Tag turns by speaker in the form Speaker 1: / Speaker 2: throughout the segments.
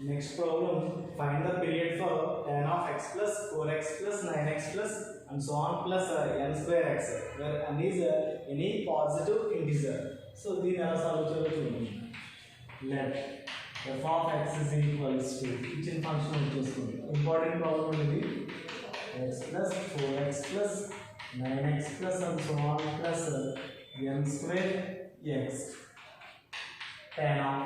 Speaker 1: Next problem, find the period for tan of x plus 4x plus 9x plus and so on plus n square x where n is any positive integer. So దీని ఎలా solve చేయాలో చూద్దాం. Let f of x is equals to ఇచ్చిన function వచ్చేస్తుంది. Important problem ఇది x plus 4x plus 9x plus and so on plus n square x tan of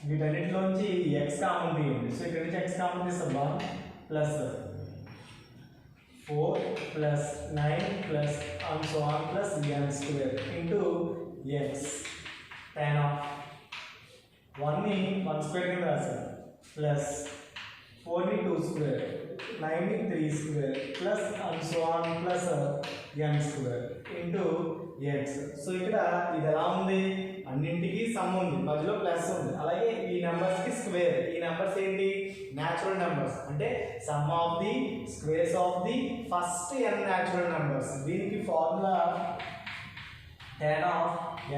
Speaker 1: వీటన్నిటిలోంచి x common తీయండి. So ఇక్కడ నుంచి x కామన్ తీస్తే 1 plus 4 plus 9 plus and so on plus n square into x tan of 1ని 1 square కింద రాశాను plus 4ని 2 square 9ని 3 square plus and so on plus n square into x. So ఇక్కడ ఇది ఎలా ఉంది, అన్నింటికి సమ్ ఉంది, మధ్యలో ప్లస్ ఉంది, అలాగే ఈ నెంబర్స్ కి స్క్వేర్. ఈ నెంబర్స్ ఏంటి, న్యాచురల్ నెంబర్స్, అంటే some of the squares of the first n natural numbers. దీనికి formula tan of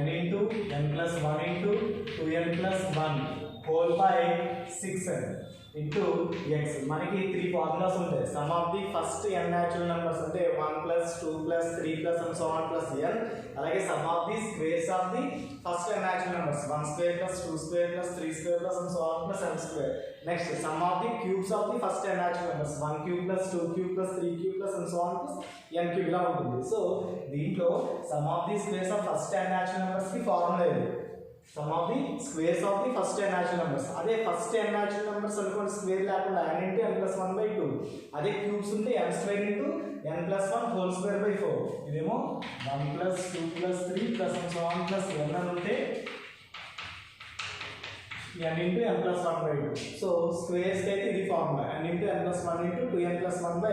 Speaker 1: n into n plus 1 into 2n plus 1 whole by 6n into x. మనకి 3 formulas ఉంటాయి. Some of the first n natural numbers అంటే 1 plus 2 plus 3 plus and so on plus n, అలాగే some of the squares of the first n natural numbers 1 square plus 2 square plus 3 square plus and so on plus n square. Next some of the cubes of the first n natural numbers 1 cube plus 2 cube plus 3 cube plus and so on plus n cube ఇలా ఉంటుంది. So దీంట్లో some of the squares of first n natural numbers కి formula ఇది, some of the squares of the first n natural numbers. అదే first n natural numbers అనుకోండి square లేకుండా n into n plus 1 by 2, అదే cubes ఉంటే n square into n plus 1 whole square by 4. ఇదేమో 1 plus 2 plus 3 plus and so on plus n అని ఉంటే n into n plus 1 by 2. So squares అయితే ఇది formula n into n plus 1 into 2n plus 1 by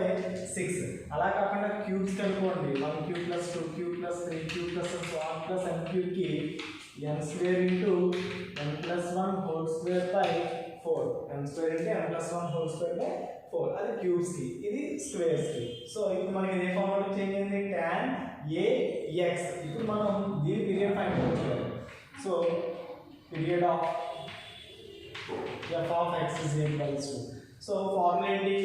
Speaker 1: 6. అలా కాకుండా cubes కనుకోండి 1 cube plus 2 cube plus 3 cube plus and so on plus n cube కి n square into n plus 1 whole square by 4, n square into n plus 1 whole square by 4. అది cubes కి, ఇది squares కి. So ఇప్పుడు మనకి ఏ formula change అయింది, tan ax. ఇప్పుడు మనం దీని పీరియడ్ ఫైండ్ అవుట్ చేయాలి. So period of f of x is equals to, so formula ఏంటి,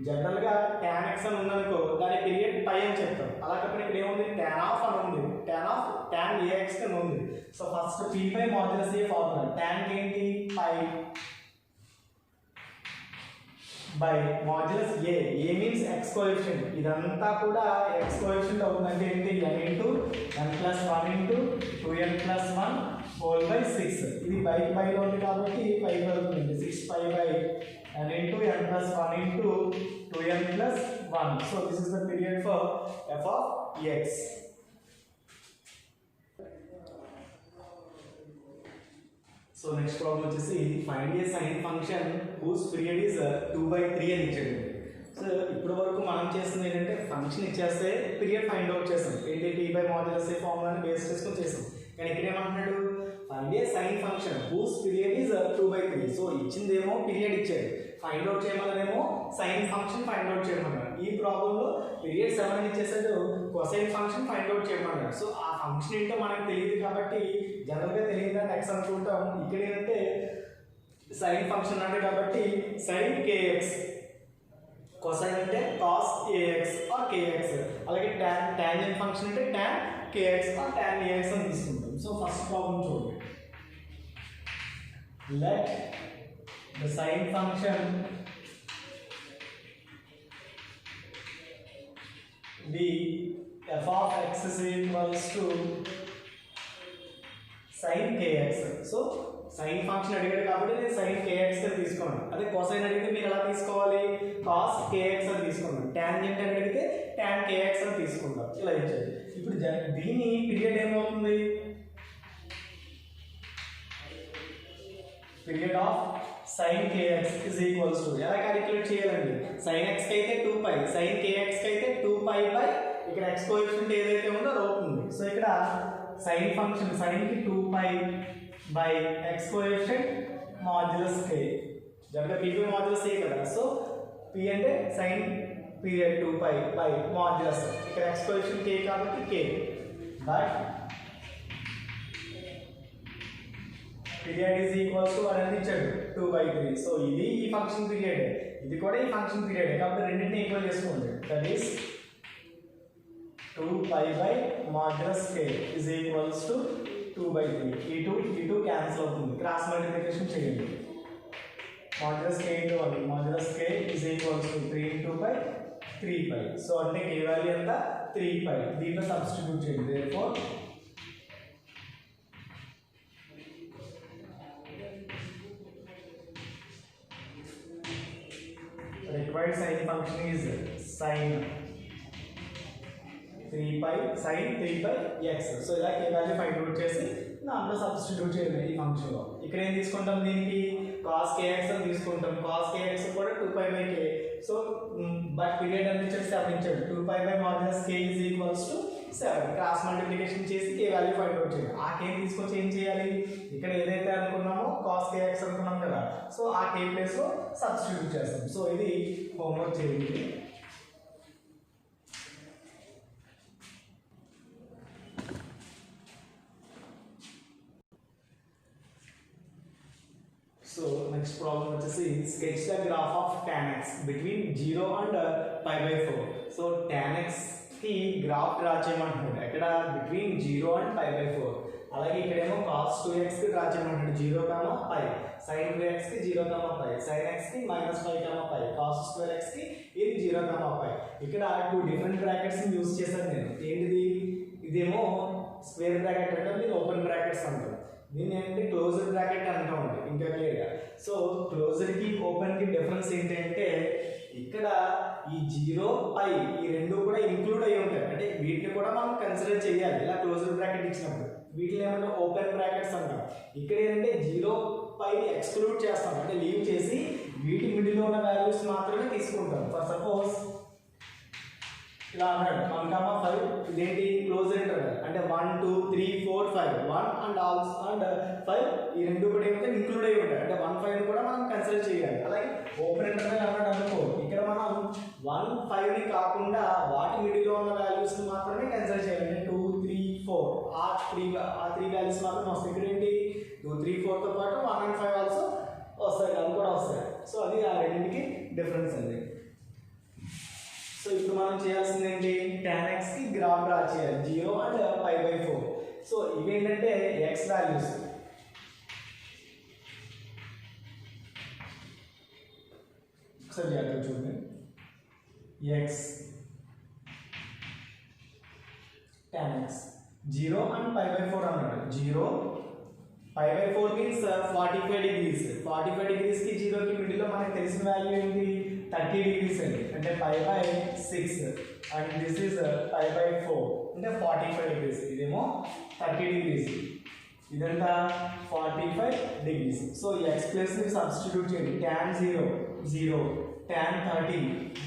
Speaker 1: జనరల్ గా tan x అని ఉందనుకో దాని పీరియడ్ పై అని చెప్తాం. అలా కాకుండా ఇక్కడ ఏముంది, tan of అని ఉంది, tan ax అని ఉంది. So first p pi modulus a formula, tan ఏంటి pi by modulus a. a means x coefficient, ఇదంతా కూడా x కోఎఫిషియంట్ అవుతుందంటే ఏంటి, n into n plus 1 into 2n plus 1 whole by 6. ఇది బై లో ఉంది కాబట్టి పై అవుతుంది 6 pi by n into n plus 1 into 2n plus 1. So this is the period for f of x. So next problem వచ్చేసి find a sine function whose period is 2/3 అని ఇచ్చాడు. So ఇప్పటి వరకు మనం చేస్తుంది ఏంటంటే ఫంక్షన్ ఇచ్చేస్తే పీరియడ్ ఫైండ్ అవుట్ చేస్తాం, ఏంటి p బై మాడ్యులస్ ఏ ఫార్ములాని బేస్ చేసుకొని చేస్తాం. కానీ ఇక్కడ ఏమంటున్నాడు, find a sine function whose period is 2/3. So ఇచ్చిందేమో పీరియడ్ ఇచ్చాడు, ఫైండ్ అవుట్ చేయమన్నారేమో సైన్ ఫంక్షన్ ఫైండ్ అవుట్ చేయమన్నాడు. ఈ ప్రాబ్లంలో పీరియడ్ 7 ఇచ్చేసాడు, కొసైన్ ఫంక్షన్ ఫైండ్ అవుట్ చేయమన్నాడు. సో ఆ ఫంక్షన్ ఏంటో మనకు తెలియదు కాబట్టి జనరల్గా తెలియదు అని x అనుకుంటాం. ఇక్కడ ఏంటంటే సైన్ ఫంక్షన్ అంటే కాబట్టి సైన్ kx, కొసైన్ అంటే కాస్ ax ఆర్ kx, అలాగే టాంజెంట్ ఫంక్షన్ అంటే tan kx or tan ax అని తీసుకుంటాం. సో ఫస్ట్ ప్రాబ్లం చూడండి, let the sine function be f of x is equals to sin kx. So sine function అడిగాడు కాబట్టి నేను sin kx అని తీసుకున్నాను. అదే కొసైన్ అడిగితే మీరు ఎలా తీసుకోవాలి, cos kx అని తీసుకున్నాను. టాంజెంట్ అని అడిగితే tan kx అని తీసుకుంటాం. ఇలా ఇచ్చాడు. ఇప్పుడు దీని పీరియడ్ ఏమవుతుంది, period of sin kx is equals to, ఎలా క్యాలిక్యులేట్ చేయాలండి, sin x కి అయితే 2π, sin kx కి అయితే 2π బై ఇక్కడ x కోఎఫిషియంట్ ఏదైతే ఉందో అది అవుతుంది. సో ఇక్కడ sin ఫంక్షన్ sin కి 2π by x coefficient modulus k, జనరల్గా p బై మాడ్యులస్ a కదా. సో p అంటే sin పీరియడ్ 2π బై మాడ్యులస్, ఇక్కడ x కోఎఫిషియంట్ k కాబట్టి k by period is equals to వాడు ఎంత ఇచ్చాడు 2/3. సో ఇది ఈ ఫంక్షన్ పీరియడ్, ఇది కూడా ఈ ఫంక్షన్ పీరియడ్, కాబట్టి రెండింటిని ఈక్వల్ చేసుకోండి. That is 2π/(k) is equals to 2/3. ఈ 2 క్యాన్సిల్ అవుతుంది, క్రాస్ మల్టిప్లికేషన్ చేయండి. Modulus k into 1, modulus k is equals to 3 into π 3π. So అంటే k వాల్యూ ఎంత 3π. దీంట్లో సబ్స్టిట్యూట్ చేయండి. therefore required sin function is sin 3π sin 3πx. So ఇలా k value find out చేసి దాంట్లో సబ్స్టిట్యూట్ చేయాలి ఈ ఫంక్షన్ లో. ఇక్కడ ఏం తీసుకుంటాం, దీనికి cos kx అని తీసుకుంటాం. cos kx కూడా 2π/k. సో బట్ పీరియడ్ ఎంత ఇచ్చాడు 7 ఇచ్చాడు. 2π/(k) is equals to 7. Cross multiplication చేసి k వాల్యూ ఫైండ్ అవుట్ చేయాలి. ఆ k తీసుకొచ్చి ఏం చేయాలి, ఇక్కడ ఏదైతే అనుకున్నామో cos kx అనుకున్నాం కదా, సో ఆ k ప్లేస్ లో సబ్స్టిట్యూట్ చేస్తాం. సో ఇది హోంవర్క్ చేయండి. So next problem వచ్చేసి sketch the graph of tan x between 0 and π/4. So tan x కి గ్రాఫ్ డ్రా చేయమంటున్నాడు. ఎక్కడ బిట్వీన్ 0 and π/4. అలాగే ఇక్కడేమో cos 2x కి డ్రా చేయమంటున్నాడు 0, π. sin 2x కి 0, π. sin x కి -5, π. cos 2x కి ఇది 0, π. ఇక్కడ 2 డిఫరెంట్ బ్రాకెట్స్ ని యూస్ చేశాను నేను. ఏంటిది, ఇదేమో స్క్వేర్ బ్రాకెట్ అంటే ఇది ఓపెన్ బ్రాకెట్స్ అంటారు. దీన్ని ఏంటంటే క్లోజ్డ్ బ్రాకెట్ అంటామండి ఇంకా క్లియర్గా. సో క్లోజ్డ్ కి ఓపెన్ కి డిఫరెన్స్ ఏంటంటే ఇక్కడ ఈ 0, π ఈ రెండు కూడా ఇంక్లూడ్ అయ్యి ఉంటాయి. అంటే వీటిని కూడా మనం కన్సిడర్ చేయాలి ఇలా క్లోజ్డ్ బ్రాకెట్ ఇచ్చినప్పుడు. వీటిని ఏమంటే ఓపెన్ బ్రాకెట్స్ అంటాం. ఇక్కడ ఏంటంటే 0, π ఎక్స్క్లూడ్ చేస్తాం, అంటే లీవ్ చేసి వీటి మిడిల్ ఉన్న వాల్యూస్ మాత్రమే తీసుకుంటాం. ఫర్ సపోజ్ ఇలా అన్నాడు 1, 5 ఇదేంటి క్లోజ్ ఇంటర్వెల్, అంటే 1, 2, 3, 4, 5 1 అండ్ 5 ఈ రెండు కూడా ఏంటంటే ఇంక్లూడ్ అయ్యి ఉంటాయి. అంటే 1, 5 కూడా మనం కన్సిడర్ చేయాలి. అలాగే ఓపెన్ ఇంటర్వెల్ అన్నాడు అనుకో, ఇక్కడ మనం 1, 5 ని కాకుండా వాటి మిడిల్లో ఉన్న వాల్యూస్ మాత్రమే కన్సిడర్ చేయాలి. అంటే 2, 3, 4 ఆ త్రీ వాల్యూస్ మాత్రమే వస్తాయి. ఇక్కడ ఏంటి 2, 3, 4 తో పాటు 1 and 5 ఆల్సో వస్తాయి, అవి కూడా వస్తాయి. సో అది ఆ రెండింటికి డిఫరెన్స్ అండి. సో ఇప్పుడు మనం చేయాల్సింది ఏంటి, tan x కి గ్రాఫ్ డ్రా చేయాలి 0 and π/4. సో ఇవేంటంటే x వాల్యూస్. ఒకసారి జాగ్రత్తగా చూడండి. x tan x 0 and π/4 అన్నాడు. 0 π/4 మీన్స్ 45 degrees. 45 degrees కి 0 కి మిడిల్ లో మనకు తెలిసిన వాల్యూ ఏంటి 30 degrees అండి. అంటే π/6 అండ్ దిస్ ఇస్ π/4 అంటే 45 degrees. ఇదేమో 30 degrees, ఇదంతా 45 degrees. సో x ప్లస్ ని సబ్స్టిట్యూట్ చేయండి. tan 0 0, tan 30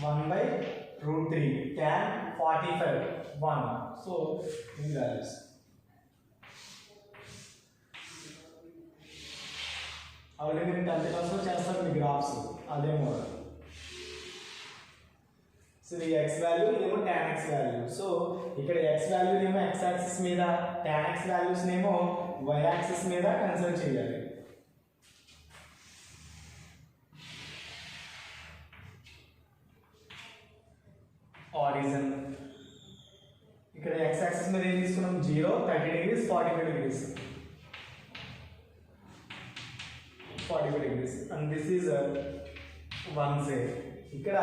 Speaker 1: 1/√3, tan 45 1. So in values already మీరు 10th క్లాస్లో చేస్తారు మీ గ్రాఫ్స్, అదే మోడల్. సో ఇది x వాల్యూ, ఇదేమో tan x వాల్యూ. సో ఇక్కడ x వాల్యూ ఏమో x యాక్సిస్ మీద, tan x వాల్యూస్ ఏమో y యాక్సిస్ మీద కన్సిడర్ చేయాలి. ఆరిజిన్ ఇక్కడ x యాక్సిస్ మీద ఏం తీసుకున్నాం 0, 30 degrees, 45 degrees. 45 degrees and this is 1 z. ఇక్కడ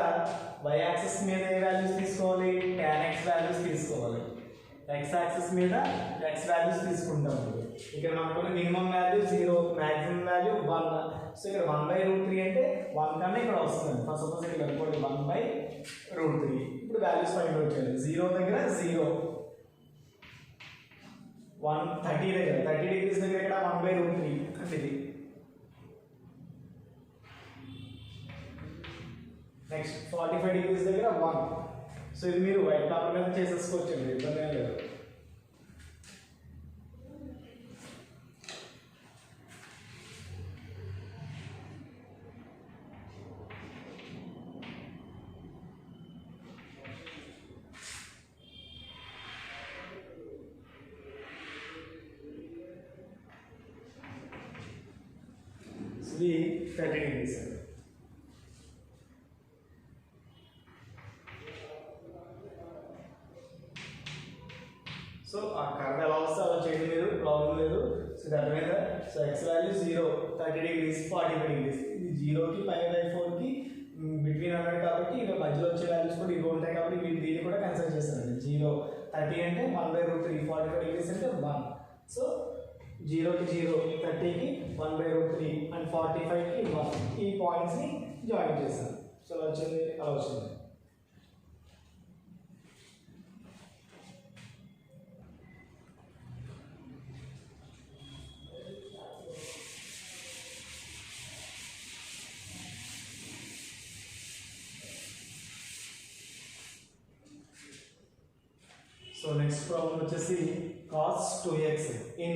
Speaker 1: y యాక్సిస్ మీద ఏ వాల్యూస్ తీసుకోవాలి, tan x వాల్యూస్ తీసుకోవాలి. x యాక్సిస్ మీద x వాల్యూస్ తీసుకుంటాం. ఇక్కడ మనకు minimum value 0, maximum value 1. So ఇక్కడ 1/√3 అంటే 1 కన్నా ఇక్కడ వస్తుంది. ఫస్ట్ సపోజ్ ఇక్కడ అనుకోండి 1/√3. ఇప్పుడు వాల్యూస్ ఫైండ్ అవుట్ చేయాలి. 0 దగ్గర 0, 30 దగ్గర 30 degrees దగ్గర ఇక్కడ 1/√3 అంటే ఇది. నెక్స్ట్ 45 degrees దగ్గర 1. సో ఇది మీరు వైట్ పేపర్ మీద చేసేసుకోవచ్చు అండి, ఇబ్బంది ఏం లేదు. ఇది 30 degrees. సో ఆ కర్వ్ ఎలా వస్తే అలా చేయండి, మీరు ప్రాబ్లం లేదు. సో ఇది అర్థమైందా? So X value 0, 30 degrees, 45 degrees. ఇది 0కి π/4కి బిట్వీన్ అన్నాడు కాబట్టి ఇక మధ్యలో వచ్చే వాల్యూస్ కూడా ఇవి ఉంటాయి కాబట్టి దీన్ని కూడా కన్సిడర్ చేస్తానండి. 0, 30 అంటే 1/√3, 45 degrees అంటే 1. సో 0కి 0, 30కి 1/√3 అండ్ 45కి 1. ఈ పాయింట్స్ని జాయిన్ చేశాను. సో అలా వచ్చింది, అలా వచ్చింది. సో నెక్స్ట్ ప్రాబ్లం వచ్చేసి cos 2x in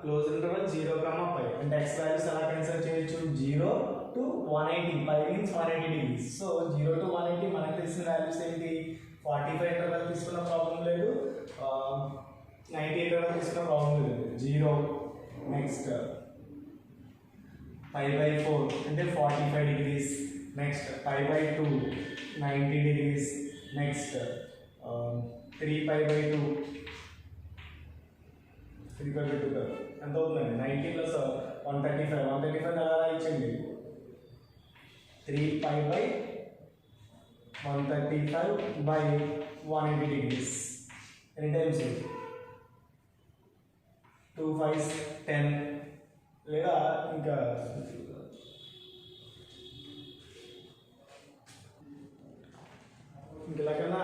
Speaker 1: closed interval 0, π అంటే x వాల్యూస్ ఎలా కన్సిడర్ చేయొచ్చు? 0 to 180, π means 180 degrees. So 0 to 180 మనకు తెలిసిన వాల్యూస్ ఏంటి? 45 ఇంటర్వల్ తీసుకున్న ప్రాబ్లం లేదు, 90 ఇంటర్వల్ తీసుకున్న ప్రాబ్లం లేదు. 0 నెక్స్ట్ π/4 అంటే 45 degrees, నెక్స్ట్ π/2 90 degrees, నెక్స్ట్ 3π/2 ఎంత అవుతుందండి? 90 + 135, 135 ఎలా ఇచ్చండి? 3π/135/180 degrees. ఎన్ని టైమ్స్? 2 5s 10 లేదా ఇంకా ఇలాగన్నా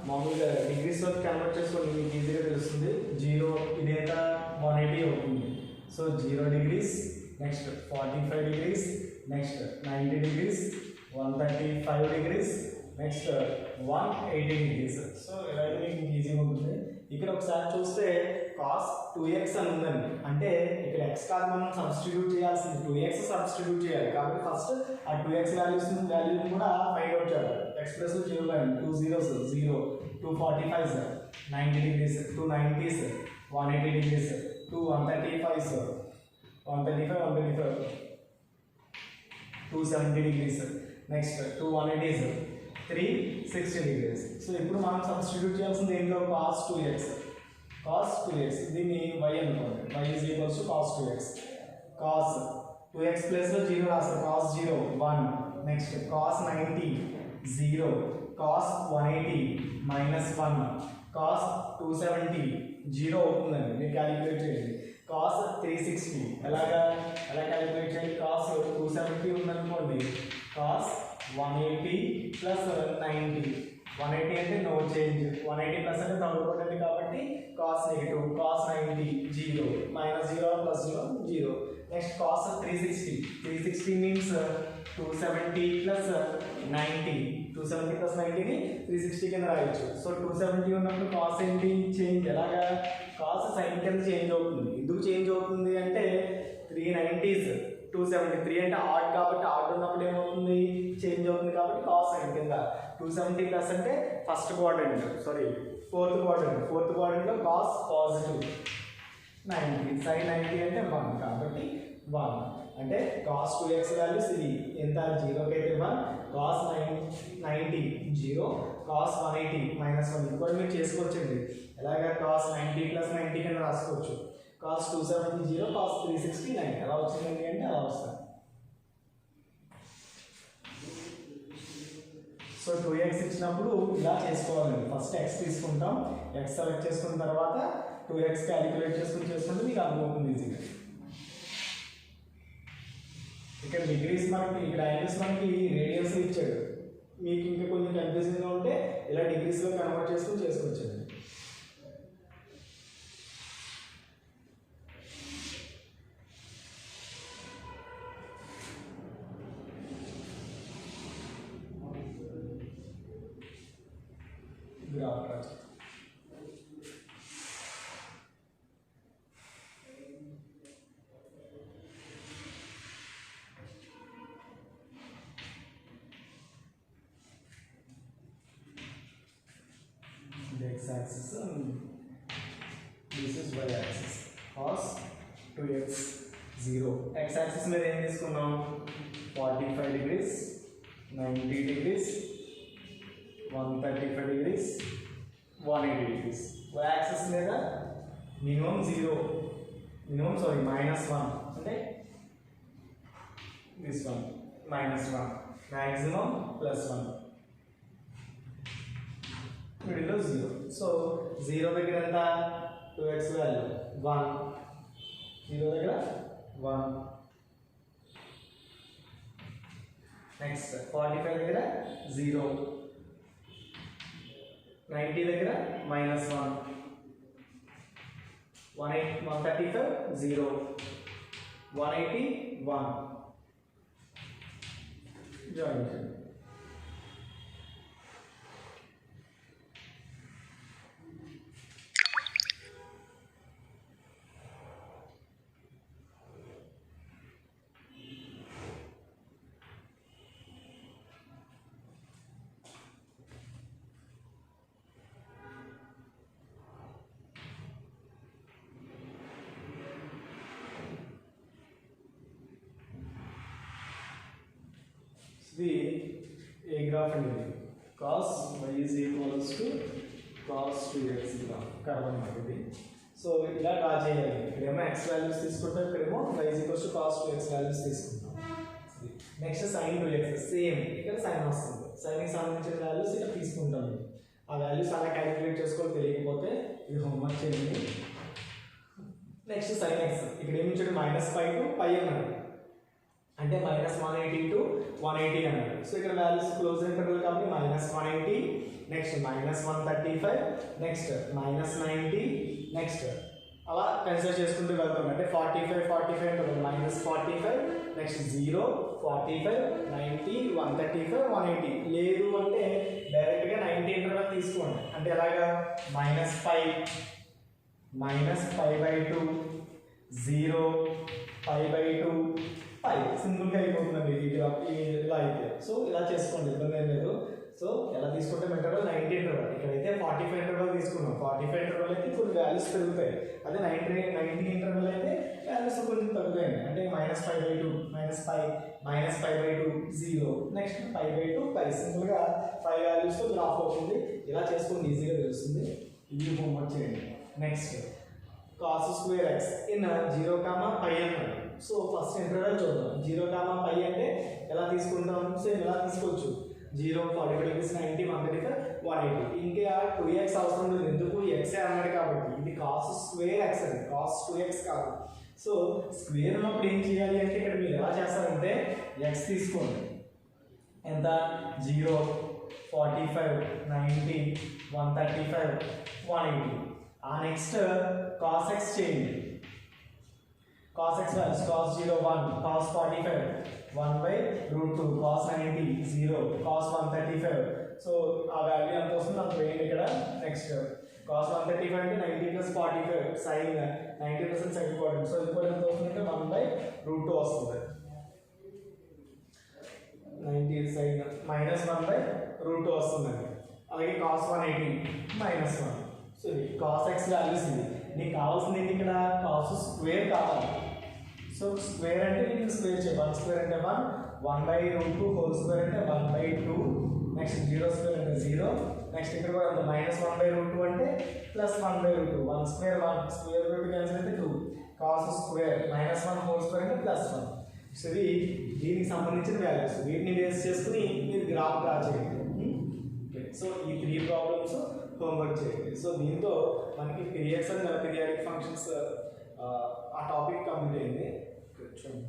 Speaker 1: మామూలుగా డిగ్రీస్ వరకు కన్వర్ట్ చేసుకోండి, మీకు ఈజీగా తెలుస్తుంది. 0 ఇదేంత 180 అవుతుంది. So 0 degrees, next 45 degrees, next 90 degrees, 135 degrees, next 180 degrees. So ఇలా మీకు ఈజీగా ఉంటుంది. ఇక్కడ ఒకసారి చూస్తే cos 2x అని ఉందండి, అంటే ఇక్కడ x కాదు మనం సబ్స్టిట్యూట్ చేయాల్సింది, 2x సబ్స్టిట్యూట్ చేయాలి. కాబట్టి ఫస్ట్ ఆ 2x వాల్యూని కూడా ఫైండ్ అవుట్ చేయాలి. x plus 0 2 zeros 0, 2 45s 90 degrees, 2 90s 180 degrees, 2 135s 135 270 degrees, next 2 180s 360 degrees. So ఇప్పుడు మనం సబ్స్టిట్యూట్ చేయాల్సింది ఏంటో? cos 2x. దీన్ని y అనుకోండి, y is equals to cos 2x. cos 2x plus 0 రాస్తారు, cos 0 1, next cos 90 0, cos 180 -1, cos 270 0 అవుతుందండి. మీరు calculate చేయండి. cos 360 ఎలా క్యాలిక్యులేట్ చేయండి? cos 270 ఉందనుకోండి, cos 180 + 90. 180 అంటే నో చేంజ్, 180 ప్లస్ అంటే తగ్గుతుంది కాబట్టి cos negative, cos 90 0, -0 + 0 0. Next cos 360 means 270 + 90, 270 + 90ని 360 కింద రాయొచ్చు. సో 270 ఉన్నప్పుడు cos ఏంటి? చేంజ్. ఎలాగా? cos sin కింద చేంజ్ అవుతుంది. ఎందుకు చేంజ్ అవుతుంది అంటే 390s 273 అంటే ఆడ్ కాబట్టి ఆడ్ ఉన్నప్పుడు ఏమవుతుంది? చేంజ్ అవుతుంది కాబట్టి cos sin కింద. 270 ప్లస్ అంటే ఫోర్త్ క్వాడ్రంట్లో cos పాజిటివ్ 90, sin 90 అంటే 1 కాబట్టి 1 అంటే cos 2x వాల్యూస్ ఇది ఎంత? 0కి అయితే 1, cos 90 0, cos 180 -1. ఇంకోటి మీరు చేసుకోవచ్చండి, ఎలాగా? cos 90 + 90 కింద రాసుకోవచ్చు. cos 270 0, cos 360 9. ఎలా వచ్చిందండి అంటే అలా వస్తుంది. సో 2x ఇచ్చినప్పుడు ఇలా చేసుకోవాలండి. ఫస్ట్ x తీసుకుంటాం, x సెలెక్ట్ చేసుకున్న తర్వాత 2x క్యాలిక్యులేట్ చేసుకుంటే మీకు అర్థమవుతుంది ఈజీగా. ఇక్కడ డిగ్రీస్ మనకి, ఇక్కడ యాంగిల్స్ మనకి రేడియన్స్ ఇచ్చాడు. మీకు ఇంకా కొంచెం కన్ఫ్యూజింగ్గా ఉంటే ఇలా డిగ్రీస్లో కన్వర్ట్ చేసుకుని చేసుకోవచ్చండి. Graph Raju x-axis and this is y-axis. Cos 2x 0. X axis మీద ఏం తీసుకున్నాం 45 degrees 90 degrees 135 degrees 180 degrees. Y axis మీద minimum 0 minimum sorry -1 అంటే this one -1 maximum +1 middle లో 0. సో 0 దగ్గర ఎంత 2x వాల్యూ 1 0 దగ్గర 1. నెక్స్ట్ 45 దగ్గర 0 90 దగ్గర -1 135 0 180 1 జాయిన్ చేయండి. ఇది ఏ గ్రాఫ్ అనేది cos y is equals to cos 2x graph curve అన్నమాట ఇది. సో ఇలా డ్రా చేయాలి. ఇక్కడేమో x వాల్యూస్ తీసుకుంటాం, ఇక్కడేమో y is equals to cos 2x values తీసుకుంటాం. నెక్స్ట్ sin 2x సేమ్ ఇక్కడ sin వస్తుంది. sin కి సంబంధించిన వాల్యూస్ ఇక్కడ తీసుకుంటాం. ఆ వాల్యూస్ అలా క్యాలిక్యులేట్ చేసుకోవాలి. తెలియకపోతే ఇది హోంవర్క్ చేయండి. నెక్స్ట్ sin x ఇక్కడ ఏమి ఇచ్చాడు -π to π అన్నాడు, అంటే -180 into 180 అన్నాడు. సో ఇక్కడ వాల్యూస్ క్లోజ్ ఇంటర్వల్ కాబట్టి -180 నెక్స్ట్ -135 నెక్స్ట్ -90 నెక్స్ట్ అలా కన్సిడర్ చేసుకుంటూ వెళ్తాం. అంటే 45 45 ఉంటుంది -45 నెక్స్ట్ 0 45 90 135 180. లేదు అంటే డైరెక్ట్గా 90 ఇంటర్వల్ తీసుకోండి. అంటే ఎలాగా -π -π/2 0 π/2 π సింపుల్గా అయిపోతుందండి ఇలా అయితే. సో ఇలా చేసుకోండి, ఇబ్బంది ఏం లేదు. సో ఎలా తీసుకుంటే ఇంటర్వల్ 90 ఇంటర్వల్, ఇక్కడైతే 45 ఇంటర్వల్ తీసుకున్నాం. 45 ఇంటర్వల్ అయితే కొన్ని వాల్యూస్ పెరుగుతాయి. అదే 90 ఇంటర్వల్ అయితే వాల్యూస్ కొంచెం తగ్గుతాయండి. అంటే -π/2 -π/2 0 నెక్స్ట్ π/2 π సింపుల్గా 5 వాల్యూస్తో గ్రాఫ్ అవుతుంది. ఇలా చేసుకుంటే ఈజీగా తెలుస్తుంది. ఇది హోంవర్క్ చేయండి. Next cos square x in 0, π అన్నాడు. సో ఫస్ట్ ఇంటర్వల్ చూద్దాం. 0, π అంటే ఎలా తీసుకుంటాం? సేమ్ ఎలా తీసుకోవచ్చు. 0 45 degrees 90 135 180. ఇంకా 2x అవసరం లేదు, ఎందుకు x అన్నాడు కాబట్టి. ఇది cos square x అండి, cos 2x కాదు. సో స్క్వేర్ ఉన్నప్పుడు ఏం చేయాలి అంటే ఇక్కడ మీరు ఎలా చేస్తారంటే x తీసుకోండి. ఎంత 0 45 90 135 180. ఆ నెక్స్ట్ cos x చేయండి. cos x values cos 0 1 cos 45 1/√2 cos 90 0 cos 135. So ఆ వాల్యూ ఎంత వస్తుంది అంత వేయండి ఇక్కడ. నెక్స్ట్ cos 135 అంటే 90 + 45 sin 90% sin quadrant. సో ఇది కూడా ఎంత వస్తుందంటే 1/√2 వస్తుంది. 90 sin -1/√2 వస్తుందండి. అలాగే cos 180 -1. సో ఇది cos x వాల్యూస్. ఇది నీకు కావాల్సింది ఏంటి ఇక్కడ cos స్క్వేర్ కావాలి. సో స్క్వేర్ అంటే నీకు స్క్వేర్ చేయాలి. 1 స్క్వేర్ అంటే 1 1/√2 హోల్ స్క్వేర్ అంటే 1/2 నెక్స్ట్ 0 స్క్వేర్ అంటే 0 నెక్స్ట్ ఇక్కడ కూడా -1/√2 అంటే +1/√2 1 స్క్వేర్ 1 స్క్వేర్ రూట్ క్యాన్సిల్ అయితే 2 cos స్క్వేర్ -1 హోల్ స్క్వేర్ అంటే +1. సో ఇది దీనికి సంబంధించిన వాల్యూస్. వీటిని బేస్ చేసుకుని మీరు గ్రాఫ్ డ్రా చేయండి. సో ఈ 3 ప్రాబ్లమ్స్ హోంవర్క్ చేయండి. సో దీంతో మనకి పీరియడ్స్ అండ్ పీరియాడిక్ ఫంక్షన్స్ ఆ టాపిక్ కంప్లీట్ అయింది. చూడండి.